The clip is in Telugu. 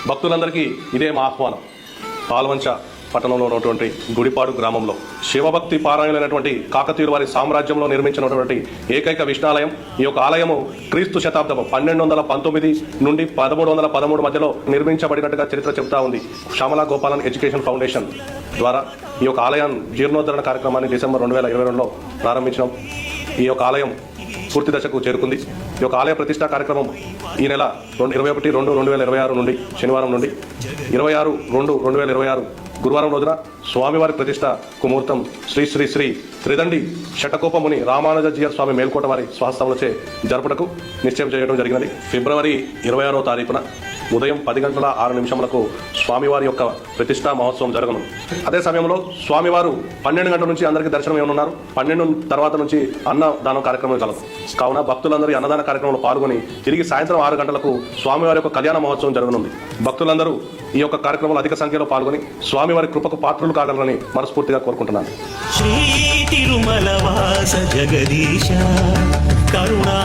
భక్తులందరికీ ఇదే మా ఆహ్వానం. పాల్వంచ పట్టణంలో ఉన్నటువంటి గుడిపాడు గ్రామంలో శివభక్తి పారాయణమైనటువంటి కాకతీయుల వారి సామ్రాజ్యంలో నిర్మించినటువంటి ఏకైక విష్ణాలయం. ఈ యొక్క ఆలయము క్రీస్తు శతాబ్దము 1219 నుండి 1313 మధ్యలో నిర్మించబడినట్టుగా చరిత్ర చెబుతా ఉంది. శ్యామలా గోపాలన్ ఎడ్యుకేషన్ ఫౌండేషన్ ద్వారా ఈ యొక్క ఆలయం జీర్ణోద్ధరణ కార్యక్రమాన్ని డిసెంబర్ 2022లో ప్రారంభించడం. ఈ యొక్క ఆలయం పూర్తి దశకు చేరుకుంది. ఈ యొక్క ఆలయ ప్రతిష్టా కార్యక్రమం ఈ నెల 21/2/2026 నుండి శనివారం నుండి 26/2/2026 గురువారం రోజున స్వామివారి ప్రతిష్టకు ముహూర్తం శ్రీ శ్రీ శ్రీ త్రిదండి షటకోపముని రామానుజీయర్ స్వామి మేల్కోట వారి స్వహస్తములచే జరుపుటకు నిశ్చయం చేయడం జరిగినది. ఫిబ్రవరి 26వ తారీఖున ఉదయం 10:06 స్వామివారి యొక్క ప్రతిష్టా మహోత్సవం జరగను. అదే సమయంలో స్వామివారు 12 గంటల నుంచి అందరికీ దర్శనం ఇవ్వనున్నారు. 12 తర్వాత నుంచి అన్నదానం కార్యక్రమం కలదు. కావున భక్తులందరూ అన్నదాన కార్యక్రమంలో పాల్గొని తిరిగి సాయంత్రం 6 గంటలకు స్వామివారి యొక్క కళ్యాణ మహోత్సవం జరగనుంది. భక్తులందరూ ఈ యొక్క కార్యక్రమంలో అధిక సంఖ్యలో పాల్గొని స్వామివారి కృపకు పాత్రులు కాగలరని మనస్ఫూర్తిగా కోరుకుంటున్నాను. శ్రీ తిరుమల వాస జగదీశ కరుణా